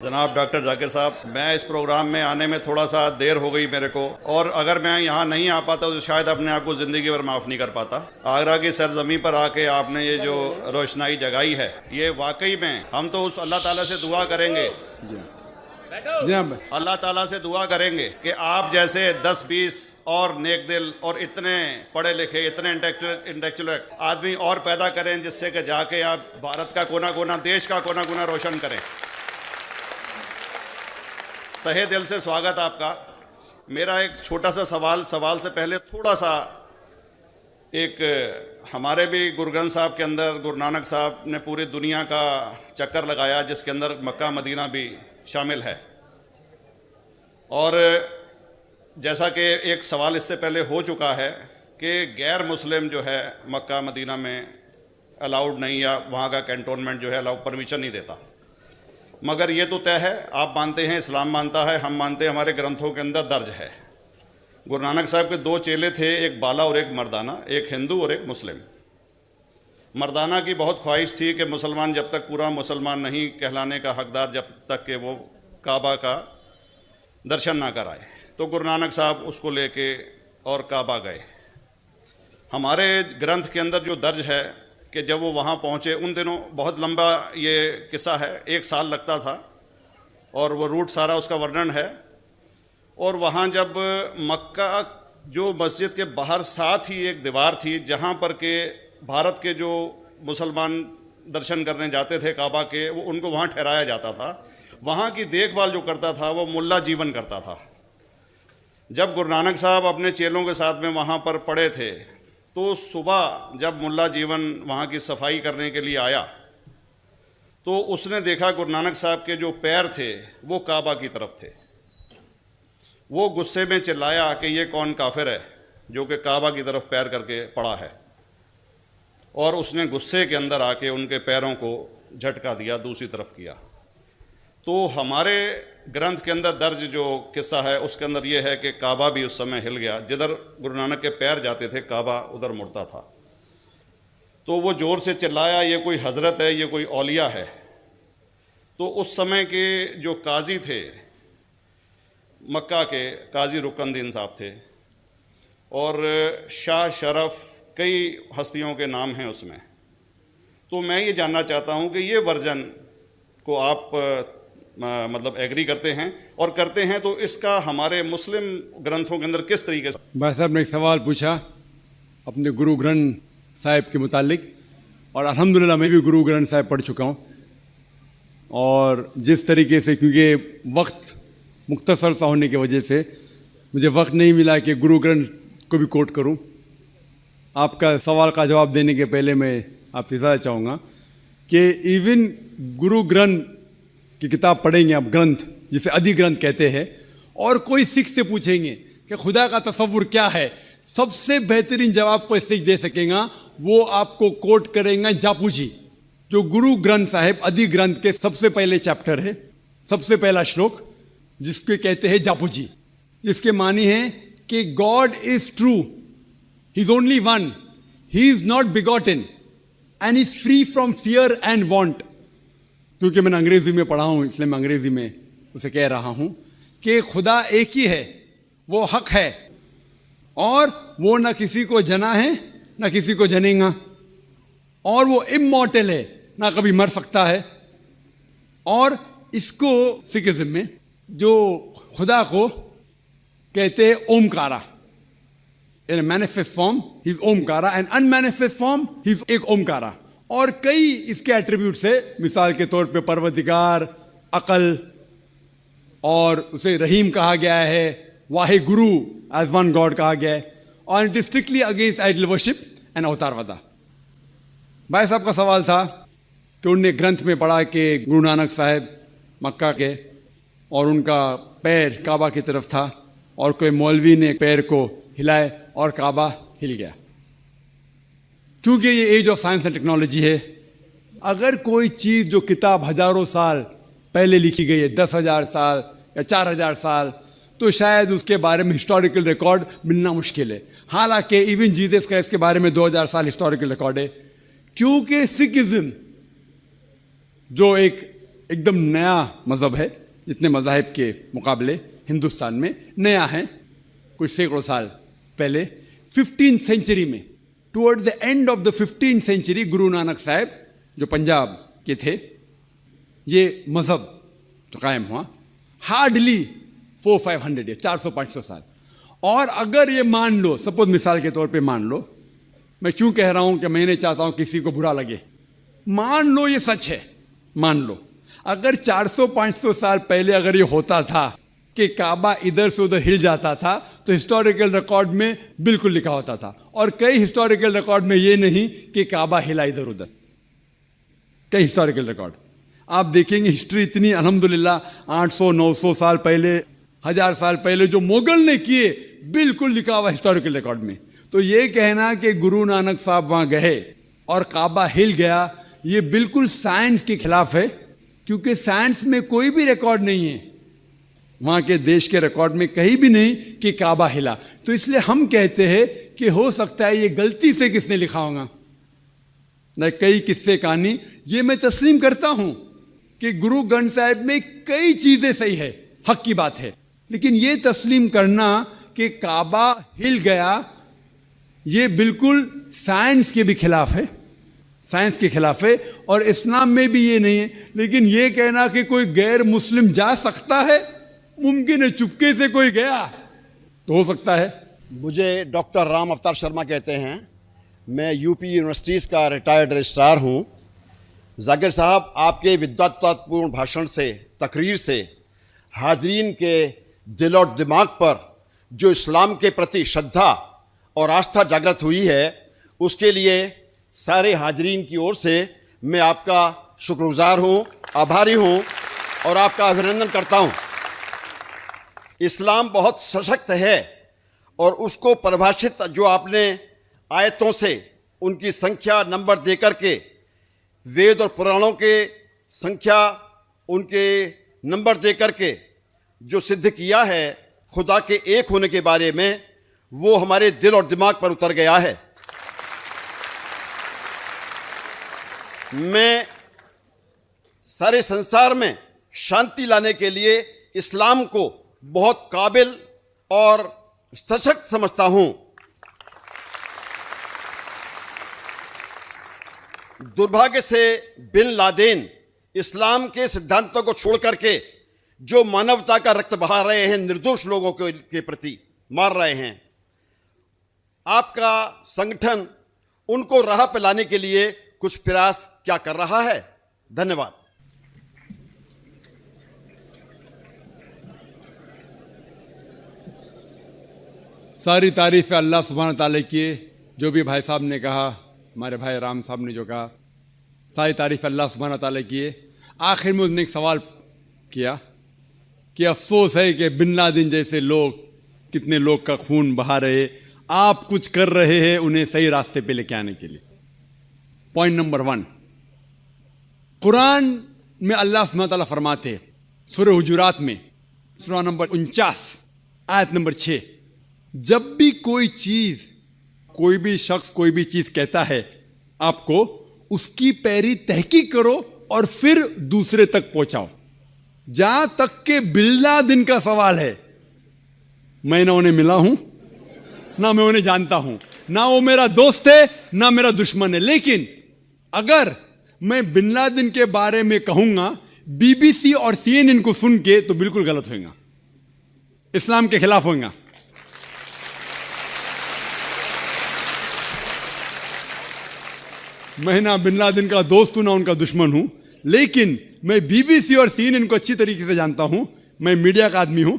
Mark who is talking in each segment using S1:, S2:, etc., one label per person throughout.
S1: जनाब डॉक्टर जाकिर साहब, मैं इस प्रोग्राम में आने में थोड़ा सा देर हो गई मेरे को, और अगर मैं यहाँ नहीं आ पाता तो शायद अपने आप को ज़िंदगी भर माफ़ नहीं कर पाता। आगरा की सरजमी पर आके आपने ये जो रोशनाई जगाई है, ये वाकई में हम तो उस अल्लाह ताला से दुआ करेंगे, अल्लाह ताला से दुआ करेंगे कि आप जैसे 10-20 और नेक दिल और इतने पढ़े लिखे, इतने इंटेलेक्चुअल आदमी और पैदा करें, जिससे कि जाके आप भारत का कोना कोना, देश का कोना कोना रोशन करें। तहे दिल से स्वागत आपका। मेरा एक छोटा सा सवाल से पहले थोड़ा सा, एक हमारे भी गुरु ग्रंथ साहब के अंदर गुरु नानक साहब ने पूरी दुनिया का चक्कर लगाया, जिसके अंदर मक्का मदीना भी शामिल है। और जैसा कि एक सवाल इससे पहले हो चुका है कि गैर मुस्लिम जो है मक्का मदीना में अलाउड नहीं, या वहाँ का कैंटोनमेंट जो है अलाउ परमिशन नहीं देता। मगर ये तो तय है, आप मानते हैं, इस्लाम मानता है, हम मानते हैं, हमारे ग्रंथों के अंदर दर्ज है। गुरु नानक साहब के 2 चेले थे, एक बाला और एक मर्दाना, एक हिंदू और एक मुस्लिम। मर्दाना की बहुत ख्वाहिश थी कि मुसलमान जब तक पूरा मुसलमान नहीं कहलाने का हकदार, जब तक कि वो काबा का दर्शन ना कराए, तो गुरु नानक साहब उसको लेके और काबा गए। हमारे ग्रंथ के अंदर जो दर्ज है कि जब वो वहाँ पहुँचे, उन दिनों बहुत लंबा ये किस्सा है, 1 साल लगता था, और वो रूट सारा उसका वर्णन है। और वहाँ जब मक्का, जो मस्जिद के बाहर साथ ही एक दीवार थी, जहाँ पर के भारत के जो मुसलमान दर्शन करने जाते थे काबा के, वो उनको वहाँ ठहराया जाता था। वहाँ की देखभाल जो करता था वो मुल्ला जीवन करता था। जब गुरु नानक साहब अपने चेलों के साथ में वहाँ पर पड़े थे, तो सुबह जब मुल्ला जीवन वहाँ की सफाई करने के लिए आया, तो उसने देखा गुरु नानक साहब के जो पैर थे वो काबा की तरफ थे। वो गुस्से में चिल्लाया कि ये कौन काफिर है जो कि काबा की तरफ पैर करके पड़ा है, और उसने गुस्से के अंदर आके उनके पैरों को झटका दिया, दूसरी तरफ किया। तो हमारे ग्रंथ के अंदर दर्ज जो किस्सा है उसके अंदर ये है कि काबा भी उस समय हिल गया, जिधर गुरु नानक के पैर जाते थे काबा उधर मुड़ता था। तो वो ज़ोर से चिल्लाया, ये कोई हज़रत है, ये कोई औलिया है। तो उस समय के जो काजी थे मक्का के, काजी रुकनुद्दीन साहब थे, और शाह शरफ, कई हस्तियों के नाम हैं उसमें। तो मैं ये जानना चाहता हूँ कि ये वर्जन को आप मतलब एग्री करते हैं, और करते हैं तो इसका हमारे मुस्लिम ग्रंथों के अंदर किस तरीके से।
S2: भाई साहब ने एक सवाल पूछा अपने गुरु ग्रंथ साहिब के मुतालिक, और अल्हम्दुलिल्लाह मैं भी गुरु ग्रंथ साहिब पढ़ चुका हूँ। और जिस तरीके से, क्योंकि वक्त मुख्तसर सा होने की वजह से मुझे वक्त नहीं मिला कि गुरु ग्रंथ को भी कोट करूँ। आपका सवाल का जवाब देने के पहले मैं आपसे ज़्यादा चाहूँगा कि इवन गुरु ग्रंथ की किताब पढ़ेंगे आप, ग्रंथ जिसे आदि ग्रंथ कहते हैं, और कोई सिख से पूछेंगे कि खुदा का तसव्वुर क्या है, सबसे बेहतरीन जवाब कोई सिख दे सकेगा, वो आपको कोट करेंगे जापू जी, जो गुरु ग्रंथ साहिब आदि ग्रंथ के सबसे पहले चैप्टर है, सबसे पहला श्लोक, जिसके कहते हैं जापू जी। इसके मानी है कि God is true, he is only one, he is not begotten and is free from fear and want. क्योंकि मैंने अंग्रेजी में पढ़ा हूँ, इसलिए मैं अंग्रेजी में उसे कह रहा हूँ कि खुदा एक ही है, वो हक है, और वो ना किसी को जना है ना किसी को जनेगा, और वो इमॉर्टल है, ना कभी मर सकता है। और इसको सिखिज्म में जो खुदा को कहते हैं Omkara, in manifest form he is Omkara, and unmanifest form he is एक ओमकारा। और कई इसके एट्रीब्यूट्स है, मिसाल के तौर पे परवरदिगार, अकल, और उसे रहीम कहा गया है, Wahe Guru as one God कहा गया है, और it is strictly against idol worship and अवतारवादा। भाई साहब का सवाल था कि उनने ग्रंथ में पढ़ा कि गुरु नानक साहब मक्का के, और उनका पैर काबा की तरफ था, और कोई मौलवी ने पैर को हिलाए और काबा हिल गया। क्योंकि ये age of science and technology है, अगर कोई चीज़ जो किताब हज़ारों साल पहले लिखी गई है, 10,000 साल या 4,000 साल, तो शायद उसके बारे में हिस्टोरिकल रिकॉर्ड मिलना मुश्किल है। हालांकि इवन जीसस क्राइस्ट के बारे में 2,000 साल हिस्टोरिकल रिकॉर्ड है, क्योंकि सिखिज्म जो एक एकदम नया मज़हब है, जितने मज़ाहिब के मुकाबले हिंदुस्तान में नया है। कुछ सैकड़ों साल पहले 15th सेंचुरी में, toward the end of the 15th century, Guru Nanak साहब जो पंजाब के थे, ये मज़हब तो कायम हुआ। हार्डली 400-500 ईयर, 400-500 साल। और अगर ये मान लो, सपोज मिसाल के तौर पे मान लो, मैं क्यों कह रहा हूं कि मैं नहीं चाहता हूं किसी को बुरा लगे, मान लो ये सच है, मान लो अगर 400-500 साल पहले अगर ये होता था कि काबा इधर से उधर हिल जाता था, तो हिस्टोरिकल रिकॉर्ड में बिल्कुल लिखा होता था। और कई हिस्टोरिकल रिकॉर्ड में ये नहीं कि काबा हिला इधर उधर, कई हिस्टोरिकल रिकॉर्ड आप देखेंगे। हिस्ट्री इतनी अल्हम्दुलिल्लाह 800-900 साल पहले, 1000 साल पहले जो मुगल ने किए, बिल्कुल लिखा हुआ हिस्टोरिकल रिकॉर्ड में। तो ये कहना कि गुरु नानक साहब वहां गए और काबा हिल गया, ये बिल्कुल साइंस के खिलाफ है, क्योंकि साइंस में कोई भी रिकॉर्ड नहीं है, वहां के देश के रिकॉर्ड में कहीं भी नहीं कि काबा हिला। तो इसलिए हम कहते हैं कि हो सकता है ये गलती से किसने लिखा होगा, न कई किस्से कहानी। ये मैं तस्लीम करता हूं कि गुरु ग्रंथ साहिब में कई चीजें सही है, हक की बात है, लेकिन ये तस्लीम करना कि काबा हिल गया, ये बिल्कुल साइंस के भी खिलाफ है, साइंस के खिलाफ है। और इस्लाम में भी ये नहीं है। लेकिन ये कहना कि कोई गैर मुस्लिम जा सकता है, मुमकिन है, चुपके से कोई गया तो हो सकता है।
S3: मुझे डॉक्टर राम अवतार शर्मा कहते हैं, मैं यूपी यूनिवर्सिटीज़ का रिटायर्ड रजिस्ट्रार हूँ। जाकिर साहब, आपके विद्वत्तापूर्ण भाषण से, तकरीर से हाजरीन के दिल और दिमाग पर जो इस्लाम के प्रति श्रद्धा और आस्था जागृत हुई है, उसके लिए सारे हाजरीन की ओर से मैं आपका शुक्रगुजार हूँ, आभारी हूँ और आपका अभिनंदन करता हूँ। इस्लाम बहुत सशक्त है और उसको परिभाषित जो आपने आयतों से उनकी संख्या नंबर दे करके, वेद और पुराणों के संख्या उनके नंबर दे करके जो सिद्ध किया है खुदा के एक होने के बारे में, वो हमारे दिल और दिमाग पर उतर गया है। मैं सारे संसार में शांति लाने के लिए इस्लाम को बहुत काबिल और सशक्त समझता हूं। दुर्भाग्य से बिन लादेन इस्लाम के सिद्धांतों को छोड़ करके जो मानवता का रक्त बहा रहे हैं, निर्दोष लोगों के प्रति मार रहे हैं, आपका संगठन उनको राह पे लाने के लिए कुछ प्रयास क्या कर रहा है? धन्यवाद।
S2: सारी तारीफ़ अल्लाह सुब्हान ताला की, जो भी भाई साहब ने कहा, हमारे भाई राम साहब ने जो कहा, सारी तारीफ़ अल्लाह सुब्हान ताला की। आखिर में उसने एक सवाल किया कि अफसोस है कि बिन लादेन जैसे लोग, कितने लोग का खून बहा रहे, आप कुछ कर रहे हैं उन्हें सही रास्ते पे लेके आने के लिए। पॉइंट नंबर 1, कुरान में अल्लाह सुब्हान ताला फरमाते हैं, सूरह हुजुरात में, सूरह नंबर 49 आयत नंबर 6, जब भी कोई चीज, कोई भी शख्स कोई भी चीज कहता है आपको, उसकी पैरी तहकीक करो और फिर दूसरे तक पहुंचाओ। जहां तक के बिन लादेन का सवाल है, मैं ना उन्हें मिला हूं, ना मैं उन्हें जानता हूं, ना वो मेरा दोस्त है, ना मेरा दुश्मन है। लेकिन अगर मैं बिन लादेन के बारे में कहूंगा बीबीसी और CNN को सुन के, तो बिल्कुल गलत होगा, इस्लाम के खिलाफ होगा। मैं ना बिन लादेन का दोस्त हूं, ना उनका दुश्मन हूं, लेकिन मैं बीबीसी और CNN को अच्छी तरीके से जानता हूं। मैं मीडिया का आदमी हूं,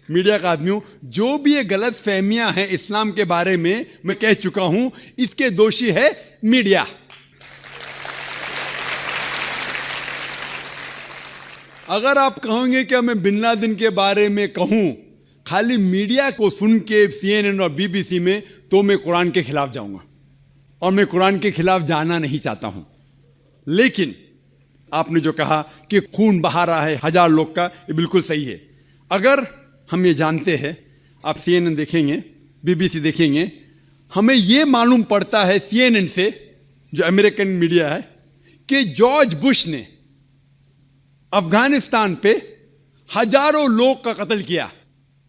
S2: मीडिया का आदमी हूं। जो भी ये गलत फहमियां हैं इस्लाम के बारे में, मैं कह चुका हूं, इसके दोषी है मीडिया। अगर आप कहोगे कि मैं बिन लादेन के बारे में कहूं खाली मीडिया को सुन के CNN और BBC में, तो मैं कुरान के खिलाफ जाऊंगा और मैं कुरान के खिलाफ जाना नहीं चाहता हूं। लेकिन आपने जो कहा कि खून बहा रहा है 1000 लोग का, ये बिल्कुल सही है। अगर हम ये जानते हैं, आप CNN देखेंगे, BBC देखेंगे, हमें ये मालूम पड़ता है CNN से, जो अमेरिकन मीडिया है, कि जॉर्ज बुश ने अफगानिस्तान पे हजारों लोग का कत्ल किया।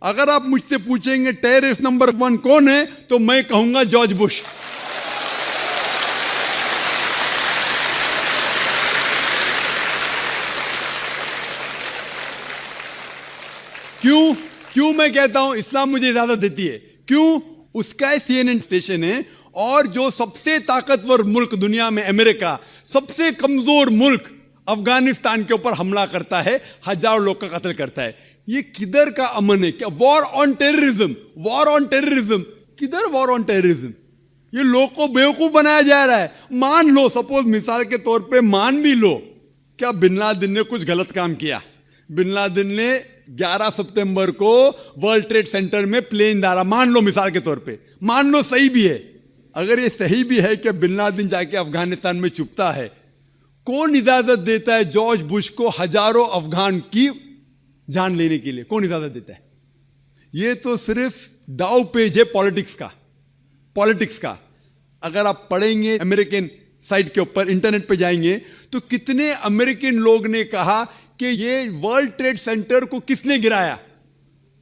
S2: अगर आप मुझसे पूछेंगे टेररिस्ट नंबर 1 कौन है, तो मैं कहूंगा जॉर्ज बुश। क्यों मैं कहता हूं इस्लाम मुझे इजाजत देती है? क्यों? उसका CNN स्टेशन है, और जो सबसे ताकतवर मुल्क दुनिया में अमेरिका सबसे कमजोर मुल्क अफगानिस्तान के ऊपर हमला करता है, हजारों लोग का कत्ल करता है। ये किधर का अमन है? क्या war on terrorism? War on terrorism किधर? War on terrorism? ये लोग को बेवकूफ बनाया जा रहा है। मान लो, सपोज मिसाल के तौर पे मान भी लो, क्या बिन लादेन ने कुछ गलत काम किया? बिन लादेन ने 11 सितंबर को वर्ल्ड ट्रेड सेंटर में प्लेन डाला, मान लो मिसाल के तौर पे, मान लो सही भी है। अगर ये सही भी है कि बिन लादेन जाके अफगानिस्तान में छुपता है, कौन इजाजत देता है जॉर्ज बुश को हजारों अफगान की जान लेने के लिए? कौन इजाजत देता है? ये तो सिर्फ दाव पेज है पॉलिटिक्स का। अगर आप पढ़ेंगे अमेरिकन साइट के ऊपर, इंटरनेट पे जाएंगे, तो कितने अमेरिकन लोग ने कहा कि ये वर्ल्ड ट्रेड सेंटर को किसने गिराया?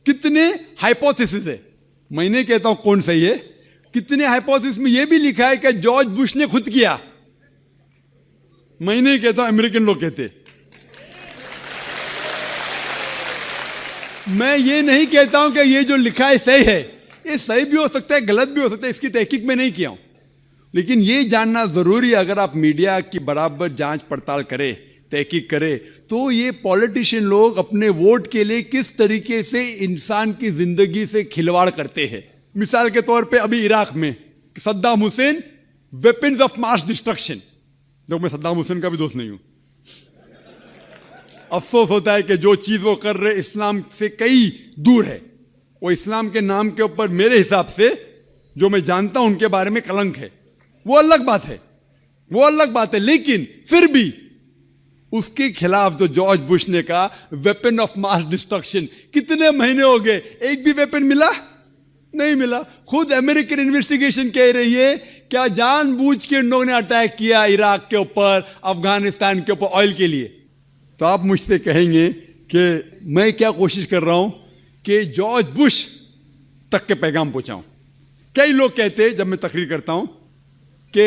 S2: कितने हाइपोथेसिस है। मैंने कहता हूं कौन सही है। कितने हाइपोथेसिस में यह भी लिखा है कि जॉर्ज बुश ने खुद किया। मैं नहीं कहता, अमेरिकन लोग कहते। मैं ये नहीं कहता हूं कि ये जो लिखा है सही है। ये सही भी हो सकता है, गलत भी हो सकता है, इसकी तहकीक में नहीं किया हूं। लेकिन ये जानना जरूरी है, अगर आप मीडिया की बराबर जांच पड़ताल करें, तहकीक करें, तो ये पॉलिटिशियन लोग अपने वोट के लिए किस तरीके से इंसान की जिंदगी से खिलवाड़ करते हैं। मिसाल के तौर पे अभी इराक में Saddam Hussain, weapons of mass destruction. देखो, मैं सद्दाम हुसैन का भी दोस्त नहीं हूं। अफसोस होता है कि जो चीज वो कर रहे इस्लाम से कई दूर है। वो इस्लाम के नाम के ऊपर मेरे हिसाब से, जो मैं जानता हूं उनके बारे में, कलंक है। वो अलग बात है। लेकिन फिर भी उसके खिलाफ जो जॉर्ज बुश ने कहा, वेपन ऑफ मास डिस्ट्रक्शन, कितने महीने हो गए, एक भी वेपन मिला नहीं मिला। खुद अमेरिकन इन्वेस्टिगेशन कह रही है क्या जानबूझ के इन लोगों ने अटैक किया इराक के ऊपर, अफगानिस्तान के ऊपर, ऑयल के लिए। तो आप मुझसे कहेंगे कि मैं क्या कोशिश कर रहा हूं कि जॉर्ज बुश तक के पैगाम पहुंचाऊं। कई लोग कहते, जब मैं तकरीर करता हूं, कि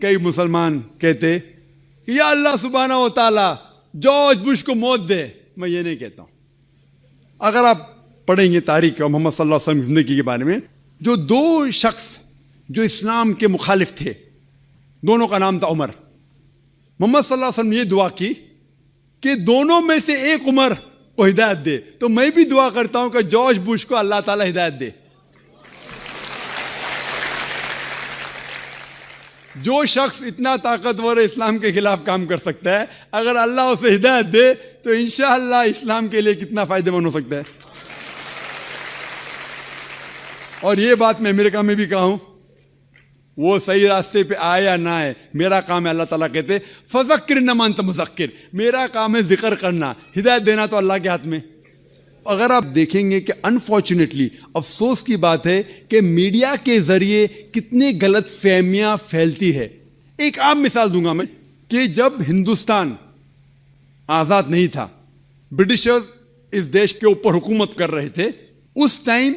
S2: कई मुसलमान कहते कि या अल्लाह सुब्हाना व तआला जॉर्ज बुश को मौत दे। मैं ये नहीं कहता हूं। अगर आप पढ़ेंगे तारीख और मोहम्मद सल्लल्लाहु अलैहि वसल्लम की जिंदगी के बारे में, जो 2 शख्स जो इस्लाम के मुखालिफ थे, दोनों का नाम था उमर। मोहम्मद सल्लल्लाहु अलैहि वसल्लम ने ये दुआ की कि दोनों में से एक उमर को हिदायत दे। तो मैं भी दुआ करता हूं कि जॉर्ज बुश को अल्लाह ताला हिदायत दे। जो शख्स इतना ताकतवर है, इस्लाम के खिलाफ काम कर सकता है, अगर अल्लाह उसे हिदायत दे तो इंशाअल्लाह इस्लाम के लिए कितना फायदेमंद हो सकता है। और ये बात मैं अमेरिका में भी कहा हूं, वो सही रास्ते पे आए या ना आए, मेरा काम है। अल्लाह ताला कहते फज़क्किर न अंत मुज़क्किर, मेरा काम है जिक्र करना, हिदायत देना तो अल्लाह के हाथ में। अगर आप देखेंगे कि अनफॉर्चुनेटली, अफसोस की बात है कि मीडिया के जरिए कितनी गलत फहमियां फैलती है। एक आम मिसाल दूंगा मैं, कि जब हिंदुस्तान आज़ाद नहीं था, ब्रिटिशर्स इस देश के ऊपर हुकूमत कर रहे थे, उस टाइम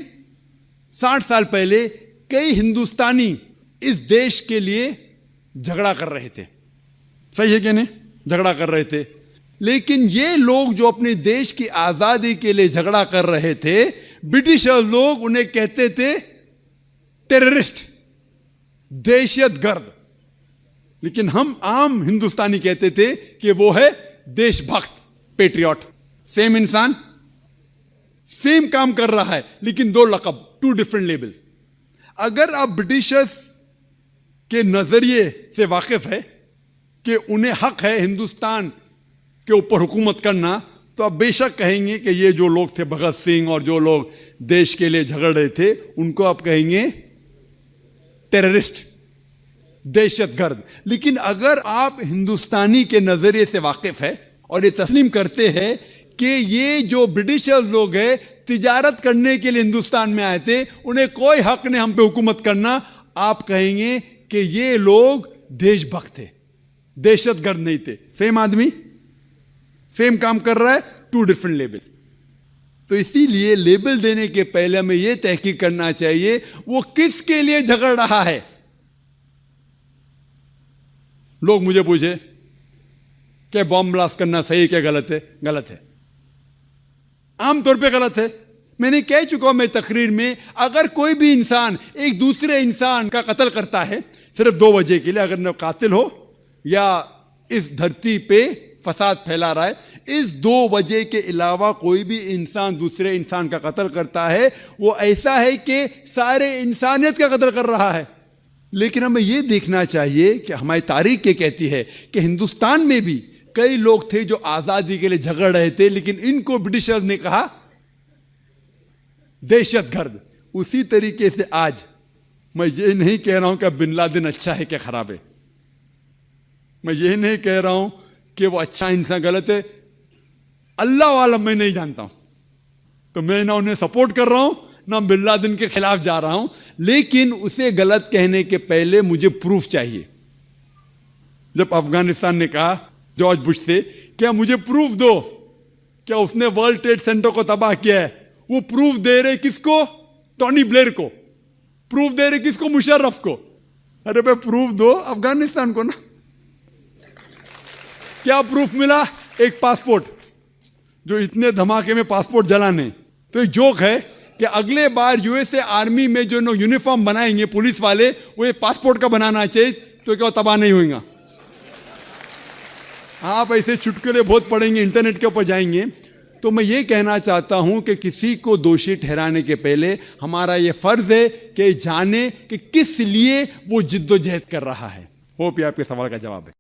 S2: 60 साल पहले कई हिंदुस्तानी इस देश के लिए झगड़ा कर रहे थे। सही है कि नहीं? झगड़ा कर रहे थे। लेकिन ये लोग जो अपने देश की आजादी के लिए झगड़ा कर रहे थे, ब्रिटिशर्स लोग उन्हें कहते थे टेररिस्ट, दहशतगर्द। लेकिन हम आम हिंदुस्तानी कहते थे कि वो है देशभक्त, पेट्रियट। सेम इंसान सेम काम कर रहा है, लेकिन 2 लक़ब, 2 डिफरेंट लेबल्स। अगर आप ब्रिटिशर्स के नजरिए से वाकिफ है कि उन्हें हक है हिंदुस्तान के ऊपर हुकूमत करना, तो आप बेशक कहेंगे कि ये जो लोग थे भगत सिंह और जो लोग देश के लिए झगड़ रहे थे, उनको आप कहेंगे टेररिस्ट, दहशतगर्द। लेकिन अगर आप हिंदुस्तानी के नजरिए से वाकिफ है और ये तस्लीम करते हैं कि ये जो ब्रिटिशर्स लोग हैं तिजारत करने के लिए हिंदुस्तान में आए थे, उन्हें कोई हक नहीं हम पे हुकूमत करना, आप कहेंगे कि ये लोग देशभक्त थे, दहशतगर्द नहीं थे। सेम आदमी, सेम काम कर रहा है, 2 डिफरेंट लेबल्स। तो इसीलिए लेबल देने के पहले हमें यह तहकीक करना चाहिए वो किसके लिए झगड़ रहा है। लोग मुझे पूछे कि बॉम्ब ब्लास्ट करना सही क्या गलत है? गलत है, आमतौर पे गलत है। मैंने कह चुका हूं मैं तकरीर में, अगर कोई भी इंसान एक दूसरे इंसान का कत्ल करता है सिर्फ 2 वजह के लिए, अगर न कातिल हो या इस धरती पे फसाद फैला रहा है, इस 2 वजह के अलावा कोई भी इंसान दूसरे इंसान का कत्ल करता है, वो ऐसा है कि सारे इंसानियत का कत्ल कर रहा है। लेकिन हमें यह देखना चाहिए कि हमारी तारीख ये कहती है कि हिंदुस्तान में भी कई लोग थे जो आजादी के लिए झगड़ रहे थे, लेकिन इनको ब्रिटिशर्स ने कहा दहशतगर्द। उसी तरीके से आज मैं ये नहीं कह रहा हूं कि बिन लादेन अच्छा है क्या खराब है, मैं ये नहीं कह रहा हूं कि वो अच्छा इंसान गलत है, अल्लाह वाला मैं नहीं जानता हूं, तो मैं ना उन्हें सपोर्ट कर रहा हूं ना बिन लादेन के खिलाफ जा रहा हूं, लेकिन उसे गलत कहने के पहले मुझे प्रूफ चाहिए। जब अफगानिस्तान ने कहा जॉर्ज बुश से, क्या मुझे प्रूफ दो क्या उसने वर्ल्ड ट्रेड सेंटर को तबाह किया है, वो प्रूफ दे रहे किसको? टोनी ब्लेयर को। प्रूफ दे रहे किसको? मुशर्रफ को। अरे भाई प्रूफ दो अफगानिस्तान को ना। क्या प्रूफ मिला? एक पासपोर्ट, जो इतने धमाके में पासपोर्ट जलाने। तो एक जोक है कि अगले बार यूएसए आर्मी में जो यूनिफॉर्म बनाएंगे पुलिस वाले, वो ये पासपोर्ट का बनाना चाहिए, तो क्या तबाह नहीं होगा? आप ऐसे चुटकुले बहुत पढ़ेंगे, इंटरनेट के ऊपर जाएंगे। तो मैं ये कहना चाहता हूं कि किसी को दोषी ठहराने के पहले हमारा ये फर्ज है कि जाने कि किस लिए वो जिद्दोजहद कर रहा है। होप ये आपके सवाल का जवाब है।